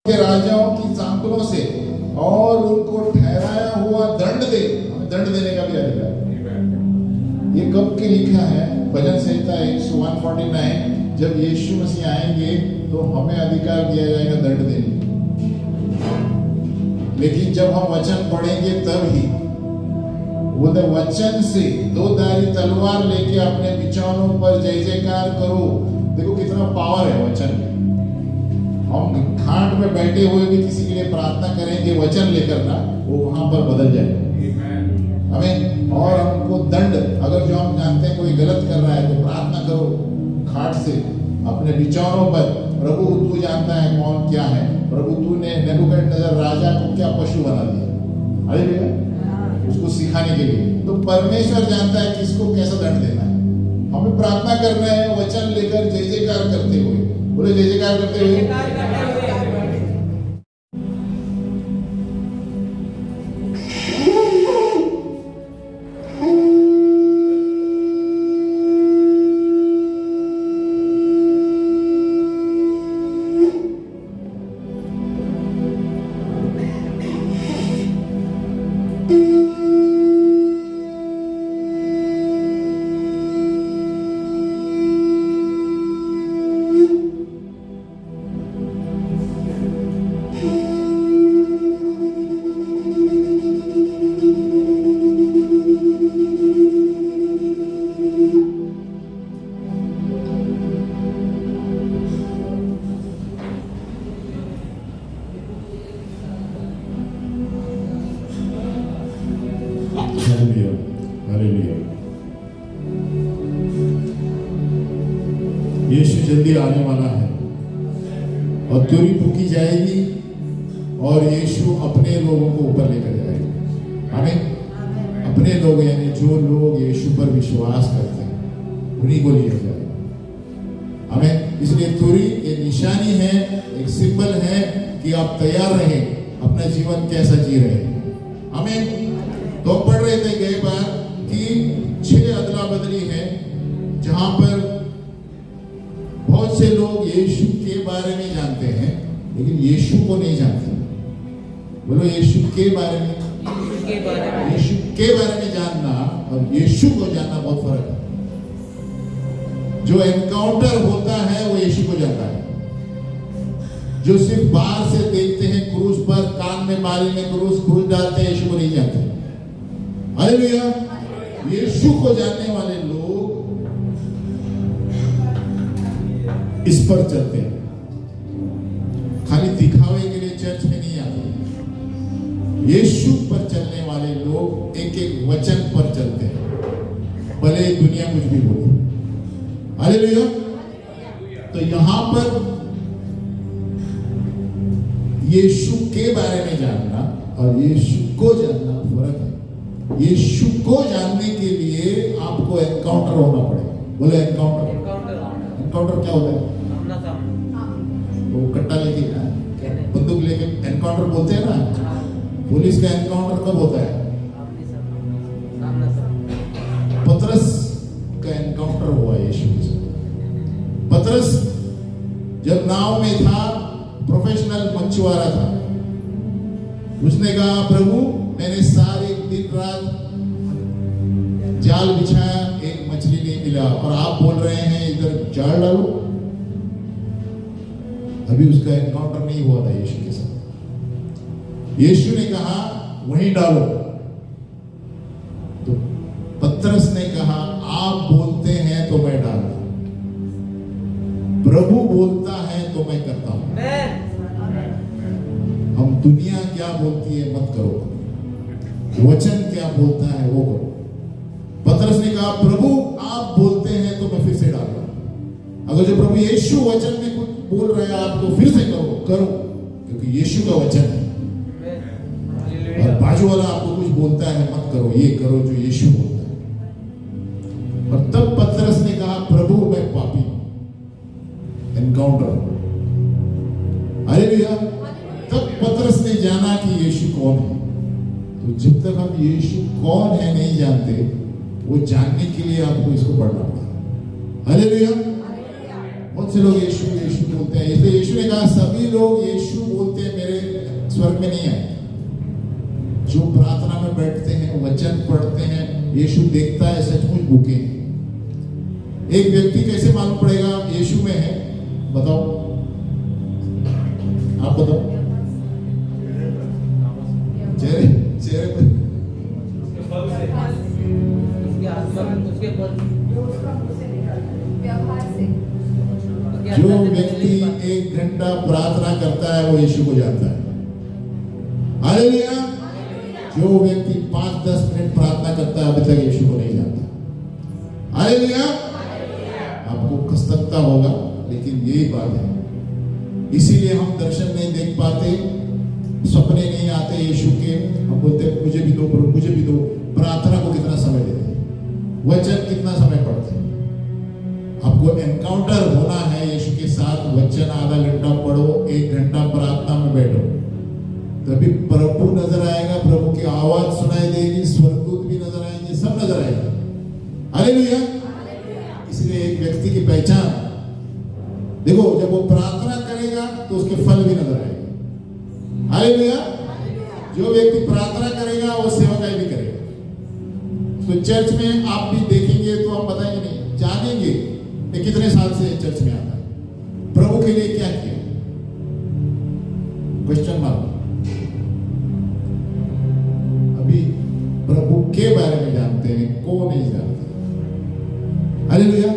के राजाओं की सांकलों से और उनको ठहराया हुआ दंड दे। हमें दंड देने का भी अधिकार है। ये कब के लिखा है? भजन संहिता 149। जब यीशु मसीह आएंगे तो हमें अधिकार दिया जाएगा दंड देने। लेकिन जब हम वचन पढ़ेंगे तब ही वो वचन से दो धारी तलवार लेके अपने बिछौनों पर जय जयकार करो। देखो कितना पावर है वचन में। हम खाट में बैठे हुए भी किसी के लिए प्रार्थना करेंगे वचन लेकर ना, वो वहां पर बदल जाएगा। हमें और हमको दंड, अगर जो हम जानते हैं कोई गलत कर रहा है तो प्रार्थना करो खाट से अपने बिछौनों पर, प्रभु तू जानता है कौन क्या है। प्रभु तूने नेबूकदनेस्सर राजा को क्या पशु बना दिया, अरे भैया, उसको सिखाने के लिए। तो परमेश्वर जानता है किसको कैसा दंड देना है। हमें प्रार्थना करना है वचन लेकर जय जयकार करते हुए। बोले जय जयकार करते हुए। यीशु जल्दी आने वाला है और तुरही फूकी जाएगी और यीशु अपने लोगों को ऊपर लेकर जाएगा। हमें अपने लोग यानी जो लोग यीशु पर विश्वास करते हैं उन्हीं को लिया जाएगा। हमें इसलिए तुरही ये निशानी है, एक सिंबल है कि आप तैयार रहें अपना जीवन कैसा जी रहे हैं। हमें तो पढ़ रहे थे गए बार कि 6 अदला बदली है जहां पर बहुत से लोग यीशु के बारे में जानते हैं लेकिन यीशु को नहीं जानते। बोलो यीशु के बारे में। यीशु के बारे में जानना और यीशु को जानना बहुत फर्क है। जो एनकाउंटर होता है वो यीशु को जानता है। जो सिर्फ बाहर से देखते हैं क्रूस पर, कान में मारी में क्रूस डालते हैं, यीशु को नहीं जानते। हालेलुया। यीशु को जानने वाले लोग इस पर चलते हैं। खाली दिखावे के लिए चर्च में नहीं आते। यीशु पर चलने वाले लोग एक एक वचन पर चलते हैं, भले दुनिया कुछ भी बोले। हालेलुया। तो यहां पर यीशु के बारे में जानना और यीशु को जानना फर्क है। यीशु को जानने के लिए आपको एनकाउंटर होना पड़ेगा। बोले एनकाउंटर। एनकाउंटर क्या होता है? वो कट्टा लेके बंदूक लेके एनकाउंटर बोलते हैं ना। पुलिस का एनकाउंटर कब होता है? पतरस का एनकाउंटर हुआ यीशु के साथ। पतरस जब नाव में था, प्रोफेशनल मछुआरा था, उसने कहा प्रभु मैंने सारे दिन रात जाल बिछाया, एक मछली नहीं मिला और आप बोल रहे हैं इधर जाल डालो। अभी उसका एनकाउंटर नहीं हुआ था यीशु के साथ। यीशु ने कहा वहीं डालो। तो पतरस ने कहा आप बोलते हैं तो मैं डालता, प्रभु बोलता है तो मैं करता हूं। हम दुनिया क्या बोलती है मत करो, वचन क्या बोलता है वो करो। पतरस ने कहा प्रभु आप बोलते हैं तो मैं फिर से डाल रहा। अगर जो प्रभु यीशु वचन में कुछ बोल रहे हैं आप तो फिर से करो, क्योंकि यीशु का वचन है। और बाजू वाला आपको कुछ बोलता है मत करो, ये करो जो यीशु बोलता है। और तब पतरस ने कहा प्रभु मैं पापी। एनकाउंटर। हालेलुया। तब पतरस ने जाना कि यीशु कौन है। तो जब तक हम यीशु कौन है नहीं जानते, वो जानने के लिए आपको इसको पढ़ना पड़ेगा। हालेलुया। बहुत से लोग यीशु यीशु बोलते हैं, इसलिए यीशु ने कहा सभी लोग यीशु बोलते हैं मेरे स्वर्ग में नहीं आए। जो प्रार्थना में बैठते हैं, वचन पढ़ते हैं, यीशु देखता है, सचमुच भूखे हैं। एक व्यक्ति कैसे मालूम पड़ेगा यीशु में है? बताओ, आप बताओ। चेहरे चेहरे पर जो व्यक्ति 1 घंटा प्रार्थना करता है वो यीशु को जानता है। हालेलुया। जो व्यक्ति 5-10 मिनट प्रार्थना करता है अभी तक यीशु को नहीं जानता। हालेलुया। आपको कष्टता होगा, लेकिन यही बात है। इसीलिए हम दर्शन नहीं देख पाते, सपने नहीं आते यीशु के। हम बोलते हैं मुझे भी दो प्रभु, मुझे भी दो। प्रार्थना को कितना समय देते हैं, वचन कितना समय पढ़ते हैं। आपको एनकाउंटर होना है यीशु के साथ। वचन आधा घंटा पढ़ो, 1 घंटा प्रार्थना में बैठो, तभी प्रभु नजर आएगा, प्रभु की आवाज सुनाई देगी, स्वर्गदूत भी नजर आएंगे, सब नजर आएगा। हालेलुया। इसलिए एक व्यक्ति की पहचान देखो, जब वो प्रार्थना करेगा तो उसके फल भी नजर आएंगे। हालेलुया। जो व्यक्ति प्रार्थना करेगा वो सेवकाई भी करेगा। तो चर्च में आप भी देखेंगे तो आप बताएंगे नहीं, जानेंगे कि कितने साल से चर्च में आता है, प्रभु के लिए क्या किया। Question mark. अभी प्रभु के बारे में जानते हैं, को नहीं जानते। हालेलुया।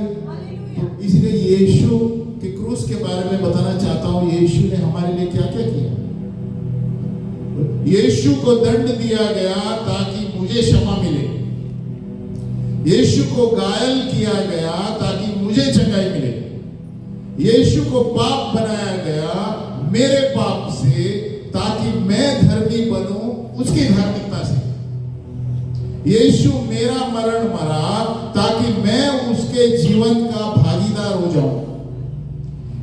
तो इसलिए यीशु के क्रूस के बारे में बताना चाहता हूं, यीशु ने हमारे लिए क्या क्या किया। यीशु को दंड दिया गया ताकि मुझे क्षमा मिले। यीशु को घायल किया गया ताकि मुझे चंगाई मिले। यीशु को पाप बनाया गया मेरे पाप से, ताकि मैं धर्मी बनूं उसकी धार्मिकता से। यीशु मेरा मरण मरा ताकि मैं उसके जीवन का भागीदार हो जाऊं।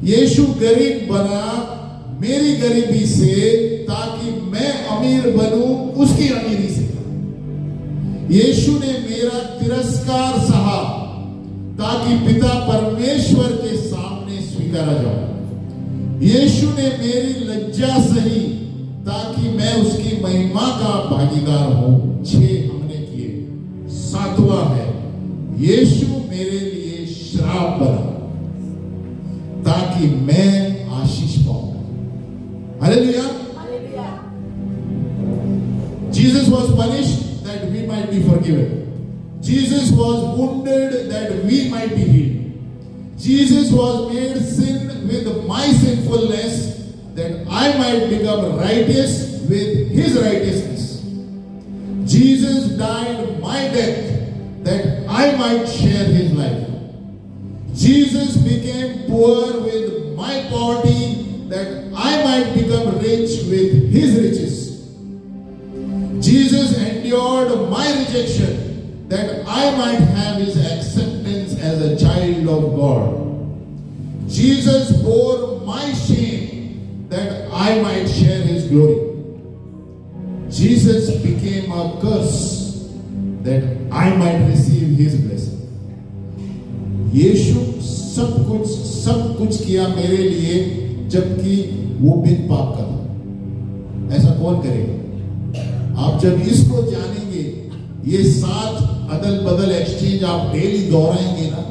यीशु गरीब बना मेरी गरीबी से, ताकि मैं अमीर बनूं उसकी अमीरी से। यीशु ने मेरा तिरस्कार सहा ताकि पिता परमेश्वर के सामने स्वीकारा जाऊं। यीशु ने मेरी लज्जा सही ताकि मैं उसकी महिमा का भागीदार हूं। 6 हमने किए। 7वां है, यीशु मेरे लिए श्राप बना ताकि मैं आशीष पाऊं। Hallelujah. Jesus was punished that we might be forgiven. Jesus was wounded that we might be healed. Jesus was made sin with my sinfulness that I might become righteous with his righteousness. Jesus died my death that I might share his life. Jesus became poor with my poverty that I might become rich with his riches. Jesus endured my rejection that I might have his acceptance as a child of God. Jesus bore my shame that I might share his glory. Jesus became a curse that I might receive his blessing. यीशु सब कुछ किया मेरे लिए, जबकि वो बिन पाप का था। ऐसा कौन करेगा? आप जब इसको जानेंगे, ये 7 अदल बदल एक्सचेंज आप डेली दोहराएंगे ना,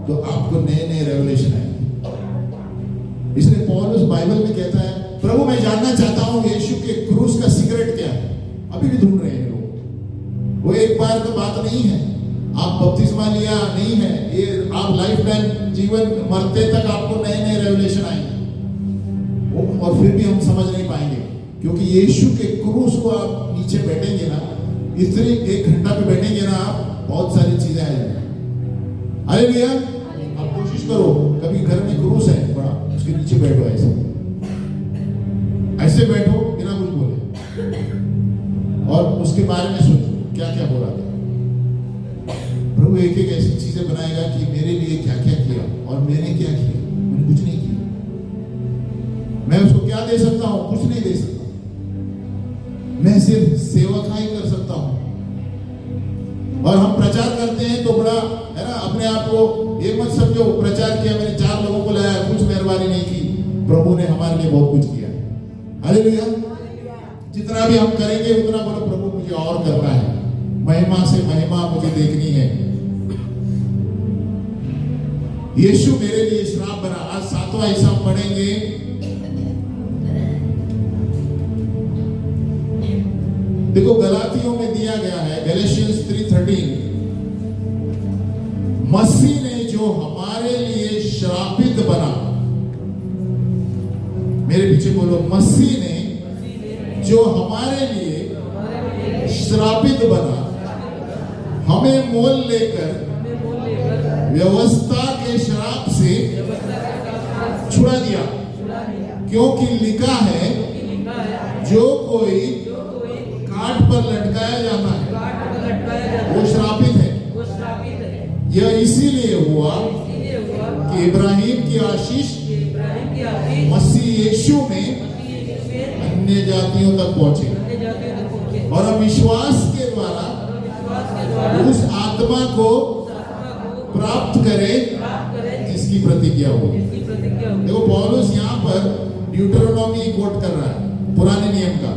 तो आपको नए नए रेवलेशन आएंगे। इसलिए पौलुस बाइबल में कहता है, प्रभु मैं जानना चाहता हूं यीशु के क्रूस का सीक्रेट क्या है। अभी भी ढूंढ रहे हैं लोग। वो एक बार का बात नहीं है, आप बपतिस्मा लिया नहीं है, ये आप लाइफ टाइम जीवन मरते तक आपको नए नए रेवलेशन आएंगे। और फिर भी हम समझ नहीं पाएंगे, क्योंकि यीशु के क्रूस को आप नीचे बैठेंगे ना, इतने 1 घंटा पे बैठेंगे ना, आप बहुत सारी चीजें आ जाएंगी। हालेलुया। आप कोशिश करो, कभी घर में क्रूस है बड़ा, उसके नीचे बैठो, ऐसे बैठो बिना कुछ बोले, और उसके बारे में सोचो क्या क्या हो रहा था। प्रभु एक एक ऐसी चीजें बनाएगा कि मेरे लिए क्या क्या किया और मैंने क्या किया। मैंने कुछ नहीं किया। मैं उसको क्या दे सकता हूं? कुछ नहीं दे सकता। मैं सिर्फ सेवकाई कर सकता हूं। और हम प्रचार करते हैं तो बड़ा है ना, अपने आप को ये मत समझो प्रचार किया मैंने 4 लोगों को लाया हालेलुया। जितना भी हम करेंगे उतना बोलो प्रभु मुझे और करना है, महिमा से महिमा मुझे देखनी है। यीशु मेरे लिए श्राप बना। आज 7वां हिस्सा पढ़ेंगे। देखो गलातियों में दिया गया है, गैलेशियंस 3:13, मसीह ने जो हमारे लिए श्रापित बना, मेरे पीछे बोलो, मसीह ने जो हमारे लिए श्रापित बना, हमें मोल लेकर व्यवस्था के श्राप से छुड़ा दिया, क्योंकि लिखा है जो कोई काट पर लटकाया जाता है वो श्रापित है। यह इसीलिए हुआ कि इब्राहिम की आशीष मसीह यीशु में अन्य जातियों तक पहुंचे, और अब विश्वास के द्वारा उस आत्मा को प्राप्त करे जिसकी प्रतिज्ञा हो। देखो पौलुस यहाँ पर ड्यूटरोनॉमी कोट कर रहा है, पुराने नियम का।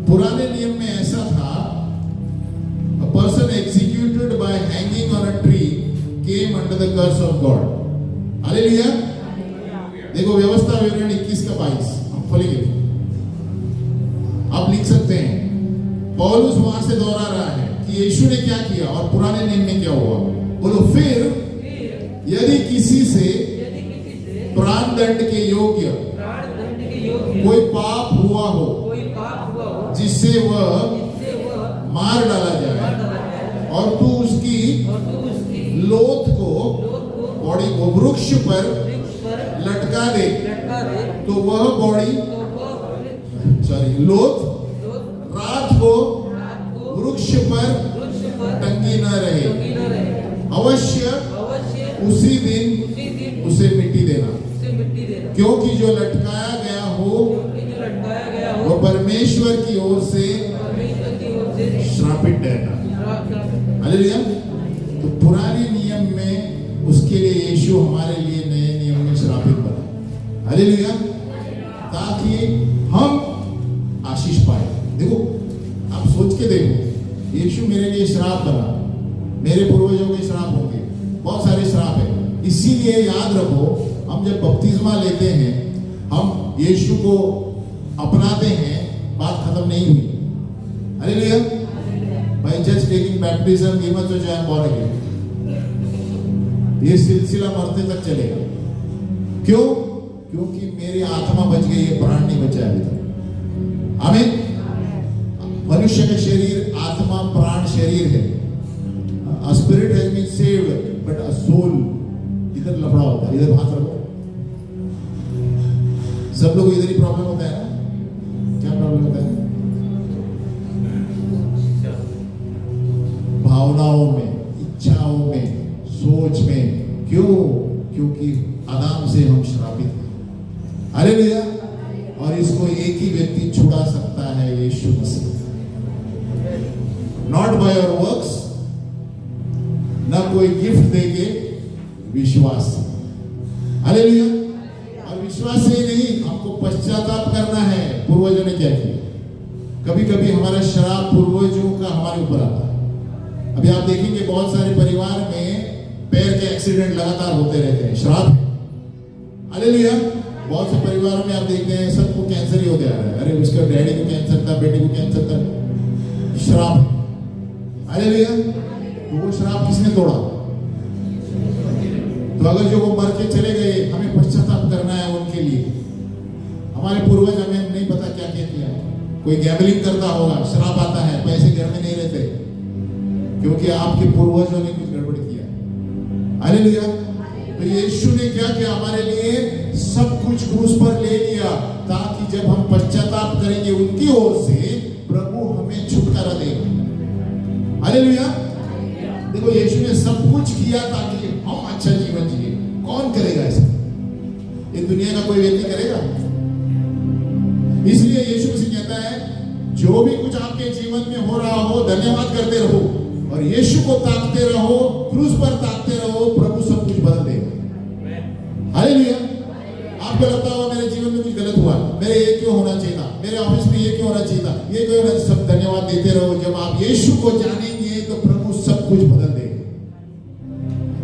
पुराने नियम में ऐसा था, a person executed by hanging on a tree came under the curse of God. Hallelujah. देखो व्यवस्था विवरण 21 का 22 हम खोलेंगे, आप लिख सकते हैं। पौलुस वहां से दोहरा रहा है कि यीशु ने क्या किया और पुराने नियम में क्या हुआ। बोलो, फिर यदि किसी से प्राण दंड के योग्य कोई पाप हुआ हो जिससे वह मार डाला जाए, और तू उसकी लोथ को, बॉडी को वृक्ष पर लटका दे, तो वह बॉडी लोथ रात को वृक्ष पर टंगी न रहे, अवश्य उसी दिन उसे मिट्टी देना, क्योंकि जो लटकाया गया हो वो परमेश्वर की ओर से श्रापित ठहरना। हालेलुया। तो पुराने नियम में उसके लिए यीशु हमारे लिए नए नियम में श्रापित बना। हालेलुया। ताकि हम आशीष पाए। देखो आप सोच के देखो, यीशु मेरे लिए श्राप बना, मेरे पूर्वजों के श्राप होंगे, बहुत सारे श्राप है। इसीलिए याद रखो, हम जब बपतिस्मा लेते हैं, हम यीशु को अपनाते हैं, बात खत्म नहीं हुई। Hallelujah. By just taking baptism we must join born again, ये सिलसिला मरते तक चलेगा। क्यों? क्योंकि मेरी आत्मा बच गई है, प्राण नहीं बचा अभी तक। आमीन। मनुष्य का शरीर आत्मा प्राण शरीर है। A spirit has been saved, but a soul, इधर लफड़ा होता है, इधर हाथ रखो। सब लोग इधर ही प्रॉब्लम होता है ना? क्या प्रॉब्लम होता है? भावनाओं में, इच्छाओं में, सोच में। क्यों? क्योंकि आदम से हम श्रापित हैं। हालेलुया। और इसको एक ही व्यक्ति छुड़ा सकता है, यीशु मसीह। नॉट बाय योर वर्क्स, ना कोई गिफ्ट देके, विश्वास से। हालेलुया। और विश्वास से ही नहीं, हमको पश्चाताप करना है। पूर्वजों ने क्या किया? कभी कभी हमारा श्राप पूर्वजों का हमारे ऊपर आता है। अभी आप देखेंगे बहुत सारे परिवार में पैर के एक्सीडेंट लगातार होते रहते हैं, श्राप है। हालेलुया। बहुत से परिवारों में आप देखते हैं सबको कैंसर ही होते आ रहा है। अरे उसका डैडी को कैंसर था, बेटी को कैंसर था, श्राप है। हालेलुया। तो वो श्राप किसने तोड़ा? तो अगर जो वो मर के चले गए, हमें पश्चाताप करना है उनके लिए। हमारे पूर्वज, हमें नहीं पता क्या क्या किया है। कोई गैम्बलिंग करता होगा, श्राप आता है, पैसे घर में नहीं रहते, क्योंकि आपके पूर्वजों ने कुछ गड़बड़ किया। हालेलुया। तो यीशु ने क्या किया? हमारे लिए सब कुछ क्रूस पर ले लिया, ताकि जब हम पश्चाताप करेंगे उनकी ओर से, प्रभु हमें छुटकारा देगा। हालेलुया। देखो यीशु ने सब कुछ किया ताकि हम अच्छा जीवन जिए। कौन करेगा ऐसा? ये दुनिया का कोई व्यक्ति करेगा? इसलिए यीशु मसीह कहता है, जो भी कुछ आपके जीवन में हो रहा हो, धन्यवाद करते रहो और यीशु को ताकते रहो, क्रूस पर ताकते रहो, प्रभु सब कुछ बदल देगा। हालेलुया। आपको लगता होगा मेरे जीवन में कुछ गलत हुआ, मेरे ये क्यों होना चाहिए था, मेरे होना चाहिए था। ये कोई होना, सब धन्यवाद देते रहो। जब आप यीशु को जानेंगे तो प्रभु सब कुछ बदल देगा।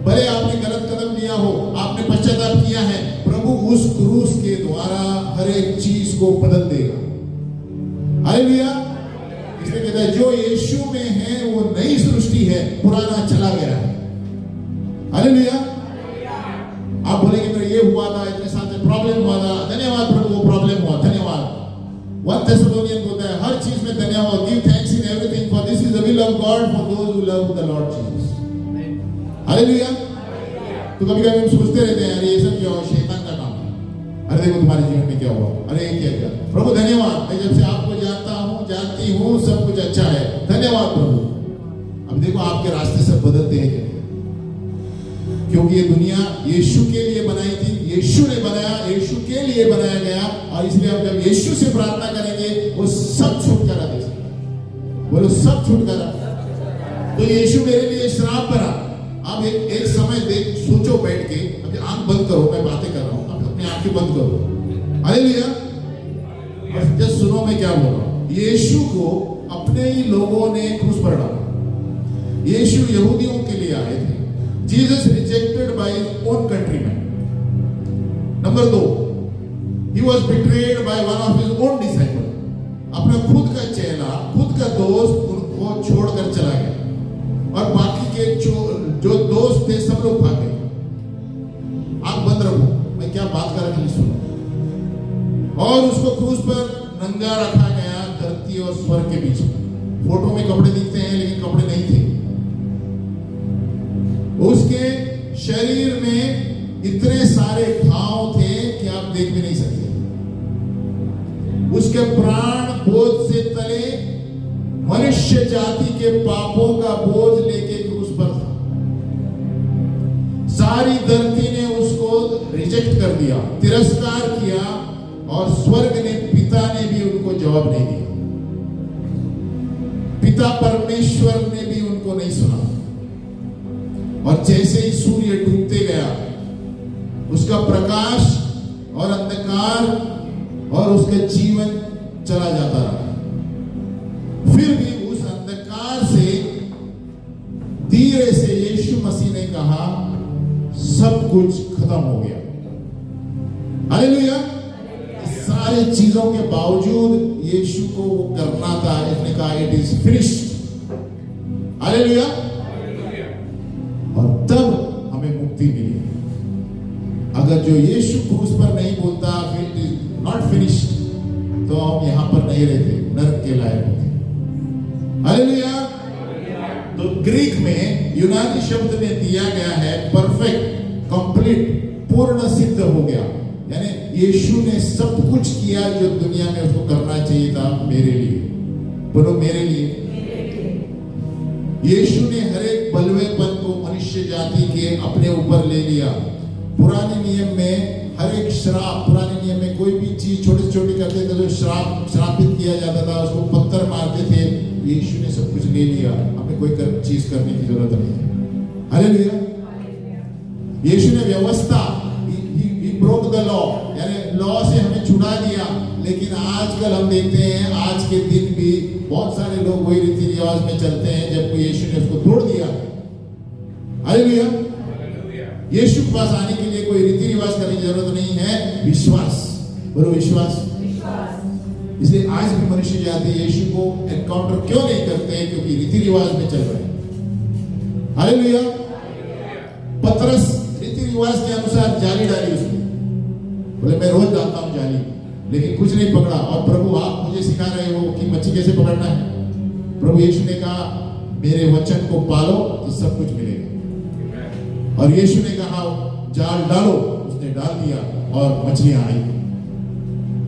भले आपने गलत कदम लिया हो, आपने पश्चाताप किया है, प्रभु उस क्रूस के द्वारा हर एक चीज को बदल देगा। हालेलुया। इसलिए कहता है जो यीशु में है वो नई सृष्टि है, पुराना चला गया है। हालेलुया। आप बोलेंगे मेरा ये हुआ था, इतने साथ में प्रॉब्लम हुआ था, धन्यवाद प्रभु वो प्रॉब्लम हुआ, धन्यवाद। 1 थेस्सलोनियन बोलता है हर चीज में धन्यवाद, give thanks in everything for this is the will of God for those who love the Lord Jesus. Hallelujah. तो कभी कभी हम सोचते रहते हैं अरे ये सब क्या हुआ, शैतान का काम है। अरे देखो तुम्हारे जीवन में क्या हुआ, अरे क्या क्या। प्रभु धन्यवाद, मैं जब से आपको जानता हूँ, जानती हूँ, सब कुछ अच्छा है, धन्यवाद प्रभु। अब देखो आपके रास्ते सब बदलते हैं, क्योंकि ये दुनिया यीशु के लिए बनाई थी, यीशु ने बनाया, यीशु के लिए बनाया गया। और इसलिए हम जब यीशु से प्रार्थना करेंगे वो सब छुटकारा दे सकता है। बोलो सब छुटकारा। तो यीशु मेरे लिए श्राप बना। आप एक समय देख सोचो बैठ के, अपनी आंख बंद करो, मैं बातें कर रहा हूं, आप अपनी आंखें बंद करो। हालेलुया। और जस्ट सुनो मैं क्या बोल रहा हूं। यीशु को अपने ही लोगों ने क्रूस पर डाला। यीशु यहूदियों के लिए आए थे। Jesus rejected by his own countrymen. Number 2, he was betrayed by one of his own disciples. अपना खुद का चेला, खुद का दोस्त उनको छोड़कर चला गया, और बाकी के जो दोस्त थे सब लोग भाग गए। आंख बंद रखो, मैं क्या बात कर रहा हूं सुनो। और उसको क्रूस पर नंगा रखा गया, धरती और स्वर्ग के बीच में। फोटो में कपड़े दिखते हैं लेकिन कपड़े नहीं थे। उसके शरीर में इतने सारे घाव थे कि आप देख भी नहीं सकते। उसके प्राण बोझ से तले, मनुष्य जाति के पापों का बोझ लेके क्रूस पर था। सारी धरती ने उसको रिजेक्ट कर दिया, तिरस्कार किया, और स्वर्ग ने, पिता ने भी उनको जवाब नहीं दिया। पिता परमेश्वर ने भी उनको नहीं सुना। और जैसे ही सूर्य डूबते गया, उसका प्रकाश और अंधकार और उसका जीवन चला जाता रहा। फिर भी उस अंधकार से धीरे से यीशु मसीह ने कहा सब कुछ खत्म हो गया। हालेलुया। सारी चीजों के बावजूद यीशु को वो करना था, इसने कहा इट इज फिनिश्ड। हालेलुया। और तब हमें मुक्ति मिली। अगर जो यीशु क्रूस पर नहीं बोलता फिर इट इज नॉट फिनिश्ड, तो हम यहां पर नहीं रहते, नरक के लायक होते। हालेलुया। तो ग्रीक में यूनानी शब्द में दिया गया है परफेक्ट, कंप्लीट, पूर्ण सिद्ध हो गया। यानी यीशु ने सब कुछ किया जो दुनिया में उसको करना चाहिए था मेरे लिए। बोलो मेरे लिए। यीशु ने हर एक बलवेपन को मनुष्य जाति के अपने ऊपर ले लिया। पुराने नियम में हर एक श्राप, पुराने नियम में कोई भी चीज छोटी छोटी करते थे तो श्रापित किया जाता था, उसको पत्थर मारते थे। यीशु ने सब कुछ ले लिया, हमें कोई चीज करने की जरूरत नहीं। हालेलुया। यीशु ने व्यवस्था, he broke the law, यानी लॉ से हमें छुड़ा दिया। लेकिन आजकल हम देखते हैं, आज के दिन भी बहुत सारे लोग वही रीति रिवाज में चलते हैं जबकि यीशु ने उसको तोड़ दिया। हालेलुया। यीशु के पास आने के लिए कोई रीति रिवाज करने की जरूरत नहीं है, विश्वास। बोलो विश्वास। इसलिए आज भी मनुष्य जाति यीशु को एनकाउंटर क्यों नहीं करते? क्योंकि रीति रिवाज में चल रहे हैं। हालेलुया। पतरस रीति रिवाज के अनुसार जाली डाली उसने, बोले मैं रोज डालता हूं जाली, लेकिन कुछ नहीं पकड़ा। और प्रभु आप मुझे सिखा रहे हो कि मच्छी कैसे पकड़ना है। प्रभु यीशु ने कहा मेरे वचन को पालो तो सब कुछ मिलेगा। और यीशु ने कहा जाल डालो, उसने डाल दिया और मछलियां आई।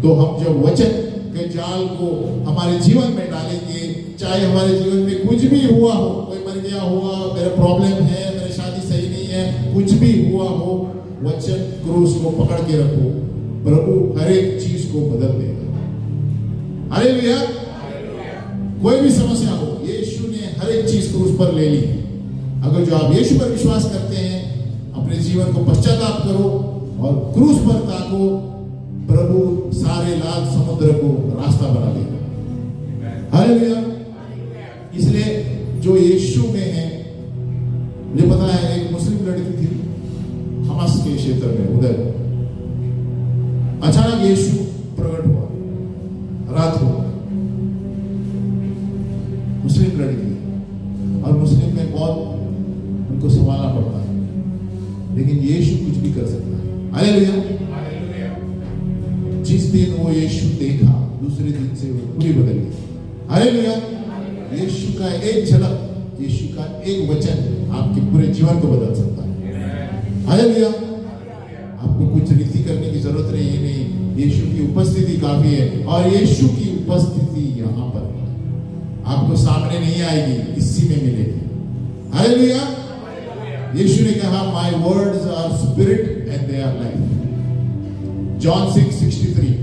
तो हम जब वचन के जाल को हमारे जीवन में डालेंगे, चाहे हमारे जीवन में कुछ भी हुआ हो, कोई मर गया हुआ, मेरा प्रॉब्लम है, मेरी शादी सही नहीं है, कुछ भी हुआ हो, वचन क्रूस को पकड़ के रखो, प्रभु हर एक चीज को बदल देगा। हालेलुया। कोई भी समस्या हो, यीशु ने हर एक चीज क्रूस पर ले ली। अगर जो आप यीशु पर विश्वास करते हैं, अपने जीवन को पश्चाताप करो और क्रूस पर ताको, प्रभु सारे लाल समुद्र को रास्ता बना देगा। हालेलुया। इसलिए जो यीशु में है, मुझे पता है एक मुस्लिम लड़की थी हमास के क्षेत्र में, उधर अचानक यीशु प्रकट हुआ रात को। मुस्लिम लड़की, और मुस्लिम में बहुत उनको संभालना पड़ता है, लेकिन यीशु कुछ भी कर सकता है। हालेलुया। जिस दिन वो यीशु देखा, दूसरे दिन से वो पूरी बदल गई। हालेलुया। यीशु का एक झलक, यीशु का एक वचन आपके पूरे जीवन को बदल सकता है। हालेलुया। आपको कुछ रीति करने की जरूरत नहीं, यीशु की उपस्थिति काफी है। और यीशु की उपस्थिति यहाँ पर आपको सामने नहीं आएगी, इसी में मिलेगी। हालेलुया। यीशु ने कहा, my words are spirit and they are life. John 6:63।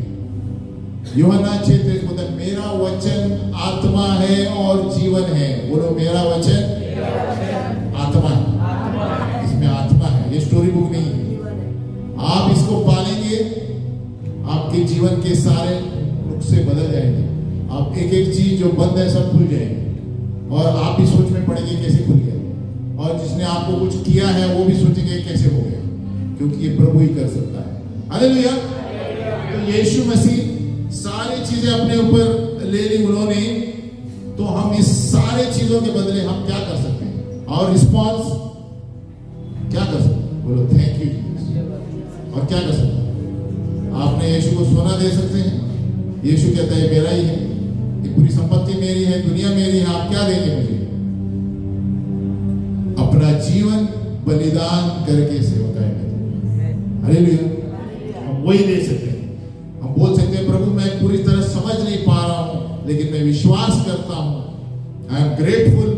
यूहन्ना 6:23 बोलता है, मेरा वचन आत्मा है और जीवन है। बोलो, मेरा वचन आत्मा है। इसमें आत्मा है, ये स्टोरी बुक नहीं है। आप इसको पालेंगे, आपके जीवन के सारे नुक्से बदल जाएंगे। आप एक एक चीज जो बंद है सब खुल जाएंगे, और आप भी सोच में पड़ेंगे कैसे खुल गया, और जिसने आपको कुछ किया है वो भी सोचेंगे कैसे हो गया, क्योंकि ये प्रभु ही कर सकता है। हालेलुया। तो यीशु मसीह सारी चीजें अपने ऊपर ले ली उन्होंने, तो हम इस सारे चीजों के बदले हम क्या कर सकते हैं, और रिस्पॉन्स क्या कर सकते हैं? बोलो, थैंक यू। और क्या कर सकते हैं? आपने यीशु को सोना दे सकते हैं। यीशु कहता है, मेरा ही है, ये पूरी संपत्ति मेरी है, दुनिया मेरी है, आप क्या देंगे मुझे? अपना जीवन बलिदान करके सेवा करेंगे। हालेलुया। हम वही दे सकते हैं। हम बोल सकते हैं, प्रभु मैं पूरी तरह समझ नहीं पा रहा हूं, लेकिन मैं विश्वास करता हूं, आई एम ग्रेटफुल।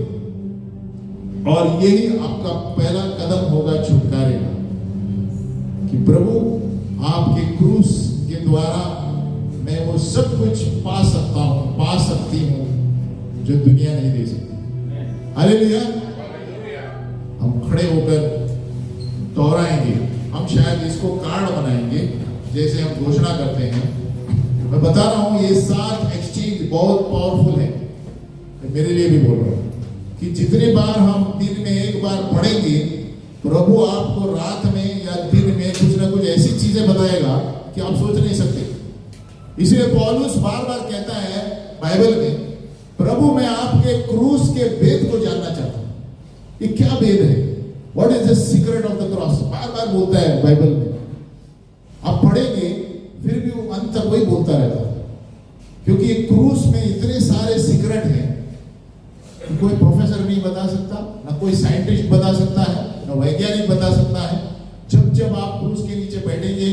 और यही आपका पहला कदम होगा छुटकारे का, कि प्रभु आपके क्रूस के द्वारा मैं वो सब कुछ पा सकता हूं, पा सकती हूं जो दुनिया नहीं दे सकती। हालेलुया। हम खड़े होकर दोहराएंगे। हम शायद इसको कार्ड बनाएंगे, जैसे हम घोषणा करते हैं। मैं बता रहा हूं, ये 7 एक्सचेंज बहुत पावरफुल है। मेरे लिए भी बोल रहा हूं कि जितने बार हम दिन में एक बार पढ़ेंगे, प्रभु आपको रात में या दिन में कुछ ना कुछ ऐसी चीजें बताएगा कि आप सोच नहीं सकते। इसलिए पौलुस बार बार कहता है बाइबल में, प्रभु मैं आपके क्रूस के भेद को जानना चाहता हूं। ये क्या भेद है? What is the secret of the cross? बार बार बोलता है बाइबल में। आप पढ़ेंगे फिर भी वो अंत तक वही बोलता रहता है, क्योंकि क्रूस में इतने सारे सीक्रेट हैं कि कोई प्रोफेसर नहीं बता सकता, ना कोई साइंटिस्ट बता सकता है, ना वैज्ञानिक बता सकता है। जब आप क्रूस के नीचे बैठेंगे,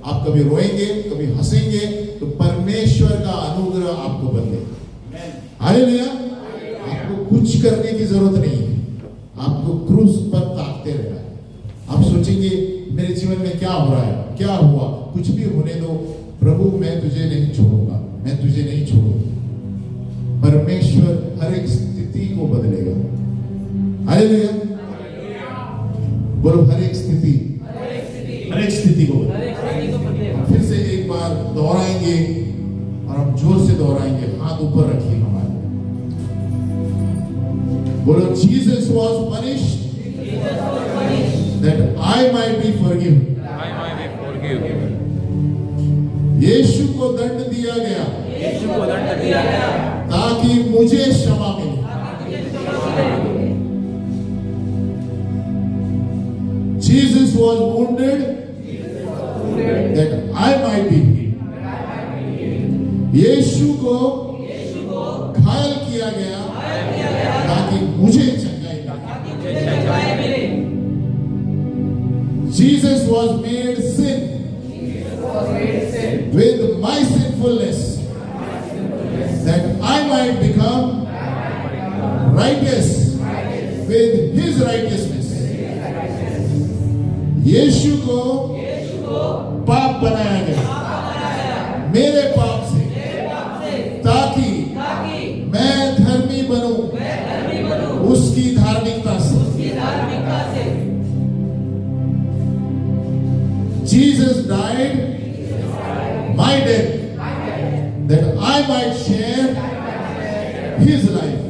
आप कभी रोएंगे, कभी हंसेंगे, तो परमेश्वर का अनुग्रह आपको बदलेगा। हालेलुया। आपको कुछ करने की जरूरत नहीं है, आपको क्रूस पर ताकते रहना है। आप सोचेंगे मेरे जीवन में क्या हो रहा है, क्या हुआ, कुछ भी होने दो, प्रभु मैं तुझे नहीं छोड़ूंगा, मैं तुझे नहीं छोड़ूंगा। परमेश्वर हर एक स्थिति को बदलेगा। हालेलुया। बोलो, हर एक स्थिति को बदलेगा। फिर से एक बार दोहराएंगे, और हम जोर से दोहराएंगे। हाथ ऊपर रखिए हमारे। बोलो, Jesus was punished that I might be forgiven. यीशु को दंड दिया गया ताकि मुझे क्षमा मिले। Jesus was wounded that I might be healed. यीशु को घायल किया गया ताकि मुझे चंगाई मिले। Jesus was made sin with my sinfulness that I might become righteous with his righteousness. यीशु को पाप बनाया गया मेरे पाप से, ताकि मैं धर्मी बनूं उसकी धार्मिकता से। Jesus died my death that I might share his life.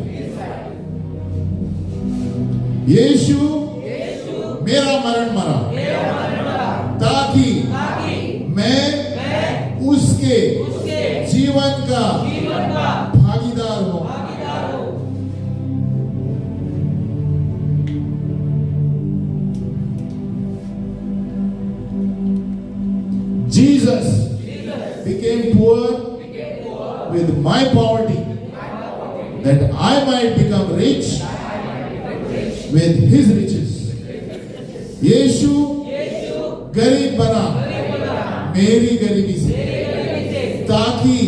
यीशु मेरा मरण मरा ताकि मैं उसके जीवन का भागीदार हूं। Jesus became poor with my poverty, that I might become rich with his riches. यीशु गरीब बना मेरी गरीबी से, ताकि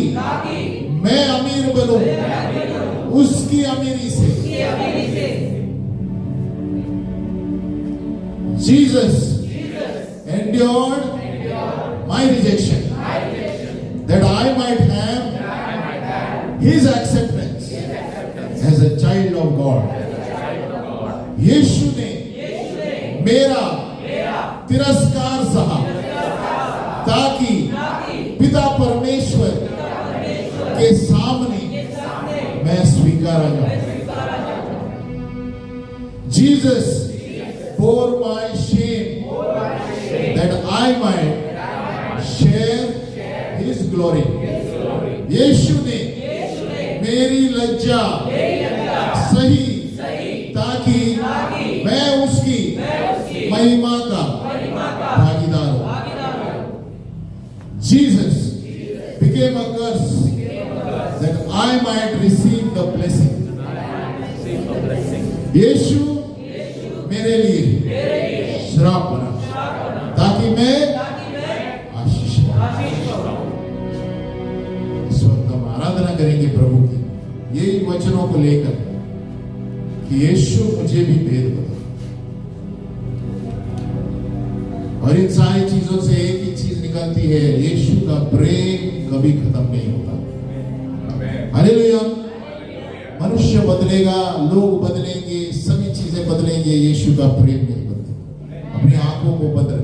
मैं अमीर बनूं उसकी अमीरी से। Jesus endured my rejection, that I might have his acceptance as a child of God. यीशु ने मेरा तिरस्कार सहा, ताकि पिता परमेश्वर के सामने मैं स्वीकारा जाऊं। Jesus bore my shame, that I might share his glory. यीशु ने मेरी लज्जा सही, ताकि मैं उसकी महिमा का भागीदार हूं। Jesus became a curse, that I might receive the blessing. यीशु मेरे लिए श्राप बना, ताकि मैं आशीष पाऊं। इस वक्त हम आराधना करेंगे प्रभु की, यही वचनों को लेकर कि यीशु मुझे भी भेद बता। और इन सारी चीजों से एक ही चीज निकलती है, यीशु का प्रेम कभी खत्म नहीं होता। हालेलुया। मनुष्य बदलेगा, लोग बदलेंगे, सभी चीजें बदलेंगे, यीशु का प्रेम नहीं बदलेगा। अपनी आंखों को बदल